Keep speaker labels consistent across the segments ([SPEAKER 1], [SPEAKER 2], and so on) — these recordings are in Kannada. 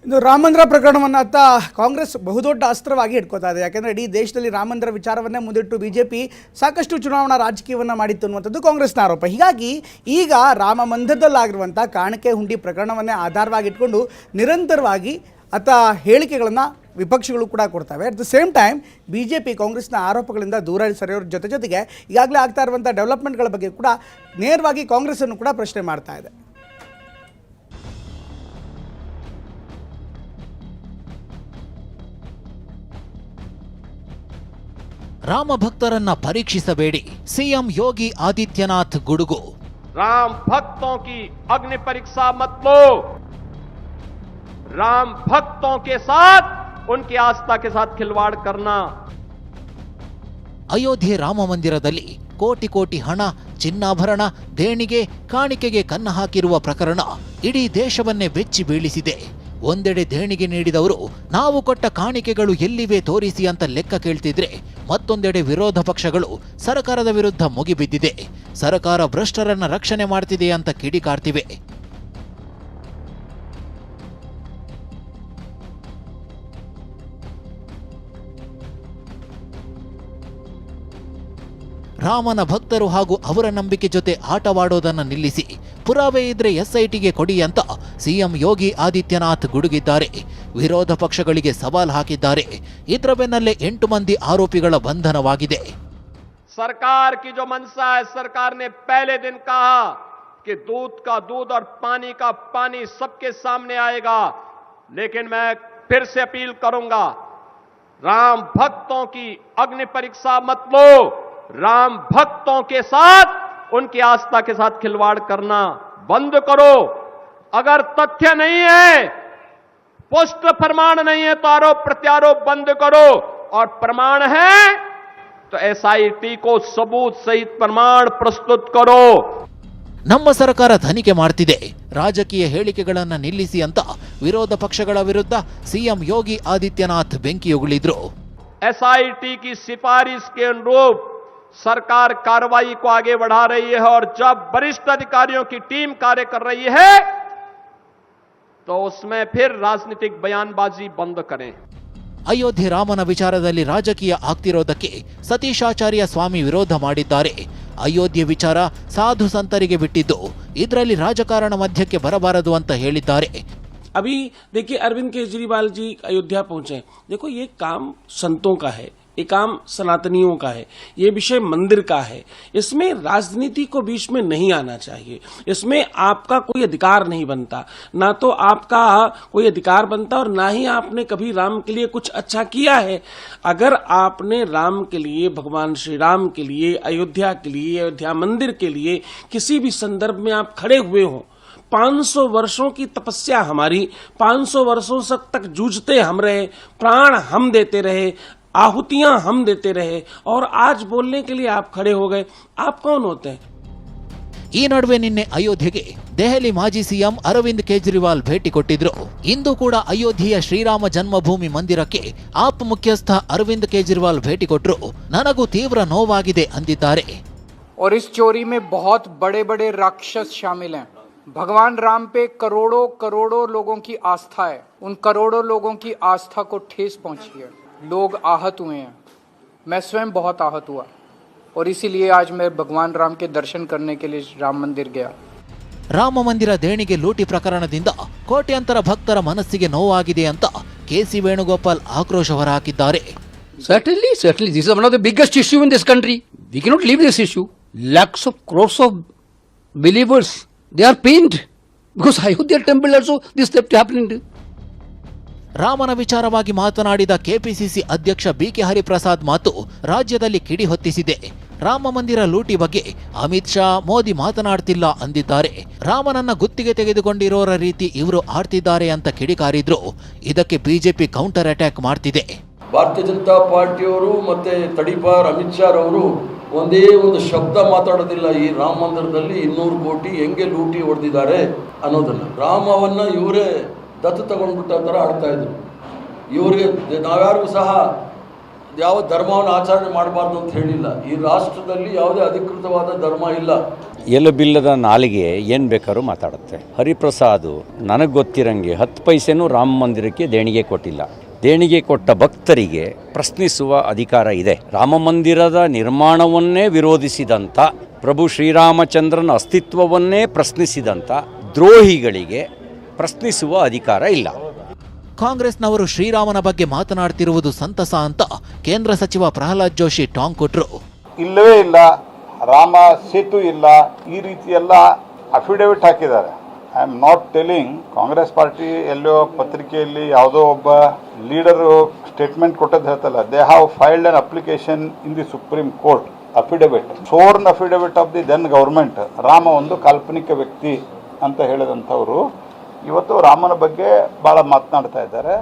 [SPEAKER 1] ಇದು ರಾಮ ಮಂದಿರ ಪ್ರಕರಣವನ್ನು ಅತ್ತ ಕಾಂಗ್ರೆಸ್ ಬಹುದೊಡ್ಡ ಅಸ್ತ್ರವಾಗಿ ಇಟ್ಕೋತಾ ಇದೆ. ಯಾಕೆಂದರೆ ಇಡೀ ದೇಶದಲ್ಲಿ ರಾಮ ಮಂದಿರ ವಿಚಾರವನ್ನೇ ಮುಂದಿಟ್ಟು ಬಿಜೆಪಿ ಸಾಕಷ್ಟು ಚುನಾವಣಾ ರಾಜಕೀಯವನ್ನು ಮಾಡಿತ್ತು ಅನ್ನುವಂಥದ್ದು ಕಾಂಗ್ರೆಸ್ನ ಆರೋಪ. ಹೀಗಾಗಿ ಈಗ ರಾಮ ಮಂದಿರದಲ್ಲಾಗಿರುವಂಥ ಕಾಣಿಕೆ ಹುಂಡಿ ಪ್ರಕರಣವನ್ನೇ ಆಧಾರವಾಗಿ ಇಟ್ಕೊಂಡು ನಿರಂತರವಾಗಿ ಅತ್ತ ಹೇಳಿಕೆಗಳನ್ನು ವಿಪಕ್ಷಗಳು ಕೂಡ ಕೊಡ್ತವೆ. At the same time BJP ಕಾಂಗ್ರೆಸ್ನ ಆರೋಪಗಳಿಂದ ದೂರ ಸರಿಯೋರ ಜೊತೆಗೆ ಈಗಾಗಲೇ ಆಗ್ತಾ ಇರುವಂಥ ಡೆವಲಪ್ಮೆಂಟ್ಗಳ ಬಗ್ಗೆ ಕೂಡ ನೇರವಾಗಿ ಕಾಂಗ್ರೆಸ್ಸನ್ನು ಕೂಡ ಪ್ರಶ್ನೆ ಮಾಡ್ತಾ ಇದೆ.
[SPEAKER 2] ರಾಮ ಭಕ್ತರನ್ನ ಪರೀಕ್ಷಿಸಬೇಡಿ, ಸಿಎಂ ಯೋಗಿ ಆದಿತ್ಯನಾಥ್ ಗುಡುಗು.
[SPEAKER 3] राम भक्तों की अग्नि परीक्षा मत लो, राम भक्तों के साथ उनकी आस्था के साथ खिलवाड़ करना.
[SPEAKER 2] ಅಯೋಧ್ಯೆ ರಾಮ ಮಂದಿರದಲ್ಲಿ ಕೋಟಿ ಕೋಟಿ ಹಣ, ಚಿನ್ನಾಭರಣ, ದೇಣಿಗೆ, ಕಾಣಿಕೆಗೆ ಕನ್ನ ಹಾಕಿರುವ ಪ್ರಕರಣ ಇಡೀ ದೇಶವನ್ನೇ ಬೆಚ್ಚಿ ಬೀಳಿಸಿದೆ. ಒಂದೆಡೆ ದೇಣಿಗೆ ನೀಡಿದವರು ನಾವು ಕೊಟ್ಟ ಕಾಣಿಕೆಗಳು ಎಲ್ಲಿವೆ ತೋರಿಸಿ ಅಂತ ಲೆಕ್ಕ ಕೇಳ್ತಿದ್ರೆ, ಮತ್ತೊಂದೆಡೆ ವಿರೋಧ ಪಕ್ಷಗಳು ಸರ್ಕಾರದ ವಿರುದ್ಧ ಮುಗಿಬಿದ್ದಿದೆ. ಸರ್ಕಾರ ಭ್ರಷ್ಟರನ್ನ ರಕ್ಷಣೆ ಮಾಡ್ತಿದೆ ಅಂತ ಕಿಡಿಕಾರ್ತಿವೆ. ರಾಮನ ಭಕ್ತರು ಹಾಗೂ ಅವರ ನಂಬಿಕೆ ಜೊತೆ ಆಟವಾಡೋದನ್ನ ನಿಲ್ಲಿಸಿ ಪುರಾವೆ ಇದ್ರೆ ಎಸ್ಐಟಿಗೆ ಕೊಡಿ ಅಂತ ಸಿಎಂ ಯೋಗಿ ಆದಿತ್ಯನಾಥ್ ಗುಡುಗಿದ್ದಾರೆ. ವಿರೋಧ ಪಕ್ಷಗಳಿಗೆ ಸವಾಲ್ ಹಾಕಿದ್ದಾರೆ. ಇದರ ಬೆನ್ನಲ್ಲೇ 8 ಮಂದಿ ಆರೋಪಿಗಳ ಬಂಧನವಾಗಿದೆ.
[SPEAKER 3] सरकार की जो मंशा है, सरकार ने पहले दिन कहा कि दूध का दूध और पानी का पानी सबके सामने आएगा, लेकिन मैं फिर से अपील करूंगा, राम भक्तों की अग्नि परीक्षा मत लो, राम भक्तों के साथ उनकी आस्था के साथ खिलवाड़ करना बंद करो. अगर तथ्य नहीं है, पुष्ट प्रमाण नहीं है तो आरोप प्रत्यारोप बंद करो, और प्रमाण है तो एसआईटी को सबूत सहित प्रमाण प्रस्तुत करो.
[SPEAKER 2] ನಮ್ಮ ಸರ್ಕಾರ ತನಿಖೆ ಮಾಡ್ತಿದೆ, ರಾಜಕೀಯ ಹೇಳಿಕೆಗಳನ್ನ ನಿಲ್ಲಿಸಿ ಅಂತ ವಿರೋಧ ಪಕ್ಷಗಳ ವಿರುದ್ಧ ಸಿಎಂ ಯೋಗಿ ಆದಿತ್ಯನಾಥ್ ಬೆಂಕಿಯುಗುಳಿದ್ರು.
[SPEAKER 3] एसआईटी की सिफारिश के अनुरूप सरकार कार्रवाई को आगे बढ़ा रही है, और जब वरिष्ठ अधिकारियों की टीम कार्य कर रही है तो उसमें फिर राजनीतिक बयानबाजी बंद करें.
[SPEAKER 2] ಅಯೋಧ್ಯೆ ರಾಮನ ವಿಚಾರದಲ್ಲಿ ರಾಜಕೀಯ ಆಗ್ತಿರೋದಕ್ಕೆ ಸತೀಶಾಚಾರ್ಯ ಸ್ವಾಮಿ ವಿರೋಧ ಮಾಡಿದ್ದಾರೆ. ಅಯೋಧ್ಯೆ ವಿಚಾರ ಸಾಧು ಸಂತರಿಗೆ ಬಿಟ್ಟಿದ್ದು, ಇದರಲ್ಲಿ ರಾಜಕಾರಣ ಮಧ್ಯಕ್ಕೆ ಬರಬಾರದು ಅಂತ ಹೇಳಿದ್ದಾರೆ.
[SPEAKER 4] अभी देखिए, अरविंद केजरीवाल जी अयोध्या पहुंचे. देखो, ये काम संतों का है, ये काम सनातनियों का है, ये विषय मंदिर का है. इसमें राजनीति को बीच में नहीं आना चाहिए. इसमें आपका कोई अधिकार नहीं बनता, ना तो आपका कोई अधिकार बनता और ना ही आपने कभी राम के लिए कुछ अच्छा किया है. अगर आपने राम के लिए, भगवान श्री राम के लिए, अयोध्या के लिए, अयोध्या मंदिर के लिए किसी भी संदर्भ में आप खड़े हुए हो, 500 वर्षों की तपस्या हमारी, 500 वर्षों तक जूझते हम रहे, प्राण हम देते रहे, आहुतियां हम देते रहे, और आज बोलने के लिए आप खड़े हो गए. आप कौन होते हैं?
[SPEAKER 2] ಈ ನಡುವೆ ನಿನ್ನೆ ಅಯೋಧ್ಯೆಗೆ ದೆಹಲಿ ಮಾಜಿ ಸಿಎಂ ಅರವಿಂದ್ ಕೇಜ್ರಿವಾಲ್ ಭೇಟಿ ಕೊಟ್ಟಿದ್ರು. ಇಂದು ಕೂಡ ಅಯೋಧ್ಯೆಯ ಶ್ರೀರಾಮ ಜನ್ಮಭೂಮಿ ಮಂದಿರಕ್ಕೆ ಆಪ್ ಮುಖ್ಯಸ್ಥ ಅರವಿಂದ್ ಕೇಜ್ರಿವಾಲ್ ಭೇಟಿ ಕೊಟ್ಟರು. ನನಗೂ ತೀವ್ರ ನೋವಾಗಿದೆ ಅಂದಿದ್ದಾರೆ.
[SPEAKER 5] और इस चोरी में बहुत बड़े बड़े राक्षस शामिल हैं. भगवान राम पे करोड़ों करोड़ों लोगों की आस्था है. उन करोड़ों लोगों की आस्था को ठेस पहुंची है. लोग आहत हुए हैं. मैं स्वयं बहुत आहत हुआ, और इसीलिए आज मैं भगवान राम के दर्शन करने के लिए राम मंदिर गया.
[SPEAKER 2] ರಾಮ ಮಂದಿರ ದೇಣಿಗೆ ಲೂಟಿ ಪ್ರಕರಣದಿಂದ ಕೋಟ್ಯಾಂತರ ಭಕ್ತರ ಮನಸ್ಸಿಗೆ ನೋವಾಗಿದೆ ಅಂತ ಕೆಸಿ ವೇಣುಗೋಪಾಲ್ ಆಕ್ರೋಶ ಹೊರಹಾಕಿದ್ದಾರೆ.
[SPEAKER 6] Certainly, this is one of the biggest issue in this country. We cannot leave this issue. Lakhs of crores of believers, they are pained because Ayodhya temple also this theft happening.
[SPEAKER 2] ರಾಮನ ವಿಚಾರವಾಗಿ ಮಾತನಾಡಿದ ಕೆಪಿಸಿಸಿ ಅಧ್ಯಕ್ಷ ಬಿಕೆ ಹರಿಪ್ರಸಾದ್ ಮಾತು ರಾಜ್ಯದಲ್ಲಿ ಕಿಡಿ ಹೊತ್ತಿಸಿದೆ. ರಾಮ ಮಂದಿರ ಲೂಟಿ ಬಗ್ಗೆ ಅಮಿತ್ ಶಾ, ಮೋದಿ ಮಾತನಾಡ್ತಿಲ್ಲ ಅಂದಿದ್ದಾರೆ. ರಾಮನನ್ನ ಗುತ್ತಿಗೆ ತೆಗೆದುಕೊಂಡಿರೋರ ರೀತಿ ಇವರು ಆಡ್ತಿದ್ದಾರೆ ಅಂತ ಕಿಡಿಕಾರಿದ್ರು. ಇದಕ್ಕೆ ಬಿಜೆಪಿ ಕೌಂಟರ್ ಅಟ್ಯಾಕ್ ಮಾಡ್ತಿದೆ.
[SPEAKER 7] ಭಾರತೀಯ ಜನತಾ ಪಾರ್ಟಿಯವರು ಮತ್ತೆ ತಡಿಪಾರ್ ಅಮಿತ್ ಶಾ ಅವರು ಒಂದೇ ಒಂದು ಶಬ್ದ ಮಾತಾಡೋದಿಲ್ಲ. ಈ ರಾಮ ಮಂದಿರದಲ್ಲಿ 200 ಕೋಟಿ ಹೆಂಗೆ ಲೂಟಿ ಹೊಡೆದಿದ್ದಾರೆ ಅನ್ನೋದನ್ನ, ರಾಮವನ್ನ ಇವರೇ ದತ್ತು ತಗೊಂಡ್ಬಿಟ್ಟ ಥರ ಆಡ್ತಾ ಇದ್ರು. ಇವರಿಗೆ ನಾವ್ಯಾರಿಗೂ ಸಹ ಯಾವ ಧರ್ಮವನ್ನು ಆಚರಣೆ ಮಾಡಬಾರ್ದು ಅಂತ ಹೇಳಿಲ್ಲ. ಈ ರಾಷ್ಟ್ರದಲ್ಲಿ ಯಾವುದೇ ಅಧಿಕೃತವಾದ ಧರ್ಮ ಇಲ್ಲ.
[SPEAKER 8] ಎಲುಬಿಲ್ಲದ ನಾಲಿಗೆ ಏನು ಬೇಕಾದ್ರೂ ಮಾತಾಡುತ್ತೆ. ಹರಿಪ್ರಸಾದ್ ನನಗೆ ಗೊತ್ತಿರಂಗೆ 10 ಪೈಸೆನೂ ರಾಮ ಮಂದಿರಕ್ಕೆ ದೇಣಿಗೆ ಕೊಟ್ಟಿಲ್ಲ. ದೇಣಿಗೆ ಕೊಟ್ಟ ಭಕ್ತರಿಗೆ ಪ್ರಶ್ನಿಸುವ ಅಧಿಕಾರ ಇದೆ. ರಾಮ ಮಂದಿರದ ನಿರ್ಮಾಣವನ್ನೇ ವಿರೋಧಿಸಿದಂಥ, ಪ್ರಭು ಶ್ರೀರಾಮಚಂದ್ರನ ಅಸ್ತಿತ್ವವನ್ನೇ ಪ್ರಶ್ನಿಸಿದಂಥ ದ್ರೋಹಿಗಳಿಗೆ ಪ್ರಶ್ನಿಸುವ ಅಧಿಕಾರ ಇಲ್ಲ.
[SPEAKER 2] ಕಾಂಗ್ರೆಸ್ನವರು ಶ್ರೀರಾಮನ ಬಗ್ಗೆ ಮಾತನಾಡ್ತಿರುವುದು ಸಂತಸ ಅಂತ ಕೇಂದ್ರ ಸಚಿವ ಪ್ರಹ್ಲಾದ್ ಜೋಶಿ ಟಾಂಗ್ ಕೊಟ್ರು.
[SPEAKER 9] ಇಲ್ಲವೇ ಇಲ್ಲ, ರಾಮ ಸೇತು ಇಲ್ಲ, ಈ ರೀತಿಯೆಲ್ಲ ಅಫಿಡವಿಟ್ ಹಾಕಿದ್ದಾರೆ. I am not telling. Congress party ಎಲ್ಲೋ ಪತ್ರಿಕೆಯಲ್ಲಿ ಯಾವುದೋ ಒಬ್ಬ ಲೀಡರು ಸ್ಟೇಟ್ಮೆಂಟ್ ಕೊಟ್ಟದ್ದು ಹೇಳ್ತಲ್ಲ, they have filed an application in the supreme court, affidavit, sworn affidavit of the then government. Rama ಒಂದು ಕಾಲ್ಪನಿಕ ವ್ಯಕ್ತಿ ಅಂತ ಹೇಳಿದಂಥವ್ರು ಇವತ್ತು ರಾಮನ ಬಗ್ಗೆ ಬಹಳ ಮಾತನಾಡ್ತಾ ಇದ್ದಾರೆ.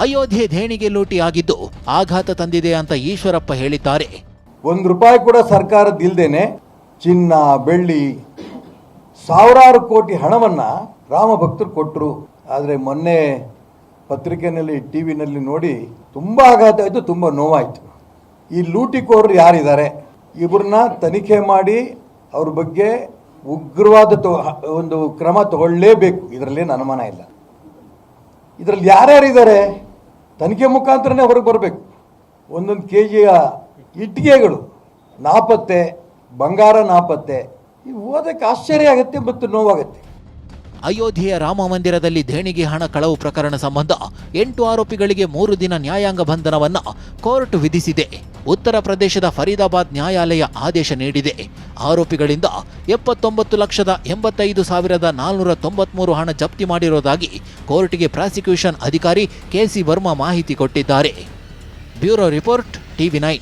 [SPEAKER 2] ಅಯೋಧ್ಯೆ ದೇಣಿಗೆ ಲೂಟಿ ಆಗಿದ್ದು ಆಘಾತ ತಂದಿದೆ ಅಂತ ಈಶ್ವರಪ್ಪ ಹೇಳಿದ್ದಾರೆ.
[SPEAKER 10] ₹1 ಕೂಡ ಸರ್ಕಾರದಿಲ್ದೇನೆ ಚಿನ್ನ, ಬೆಳ್ಳಿ, ಸಾವಿರಾರು ಕೋಟಿ ಹಣವನ್ನು ರಾಮ ಭಕ್ತರು ಕೊಟ್ಟರು. ಆದರೆ ಮೊನ್ನೆ ಪತ್ರಿಕೆಯಲ್ಲಿ, ಟಿವಿನಲ್ಲಿ ನೋಡಿ ತುಂಬ ಆಘಾತ ಆಯಿತು, ತುಂಬ ನೋವಾಯಿತು. ಈ ಲೂಟಿಕೋರರು ಯಾರಿದ್ದಾರೆ ಇವ್ರನ್ನ ತನಿಖೆ ಮಾಡಿ ಅವ್ರ ಬಗ್ಗೆ ಉಗ್ರವಾದ ಒಂದು ಕ್ರಮ ತಗೊಳ್ಳೇಬೇಕು. ಇದರಲ್ಲೇನು ಅನುಮಾನ ಇಲ್ಲ. ಇದರಲ್ಲಿ ಯಾರ್ಯಾರಿದ್ದಾರೆ ತನಿಖೆ ಮುಖಾಂತರನೇ ಹೊರಗೆ ಬರಬೇಕು. 1 kg ಇಟ್ಟಿಗೆಗಳು ನಾಪತ್ತೆ, ಬಂಗಾರ ನಾಪತ್ತೆ. ಇವು ಓದಕ್ಕೆ ಆಶ್ಚರ್ಯ ಆಗುತ್ತೆ ಮತ್ತು ನೋವಾಗುತ್ತೆ.
[SPEAKER 2] ಅಯೋಧ್ಯೆಯ ರಾಮ ಮಂದಿರದಲ್ಲಿ ದೇಣಿಗೆ ಹಣ ಕಳವು ಪ್ರಕರಣ ಸಂಬಂಧ 8 ಆರೋಪಿಗಳಿಗೆ 3 ದಿನ ನ್ಯಾಯಾಂಗ ಬಂಧನವನ್ನ ಕೋರ್ಟ್ ವಿಧಿಸಿದೆ. ಉತ್ತರ ಪ್ರದೇಶದ ಫರೀದಾಬಾದ್ ನ್ಯಾಯಾಲಯ ಆದೇಶ ನೀಡಿದೆ. ಆರೋಪಿಗಳಿಂದ 79,85,493 ಹಣ ಜಪ್ತಿ ಮಾಡಿರೋದಾಗಿ ಕೋರ್ಟ್ಗೆ ಪ್ರಾಸಿಕ್ಯೂಷನ್ ಅಧಿಕಾರಿ ಕೆಸಿ ವರ್ಮಾ ಮಾಹಿತಿ ಕೊಟ್ಟಿದ್ದಾರೆ. Bureau report, TV9.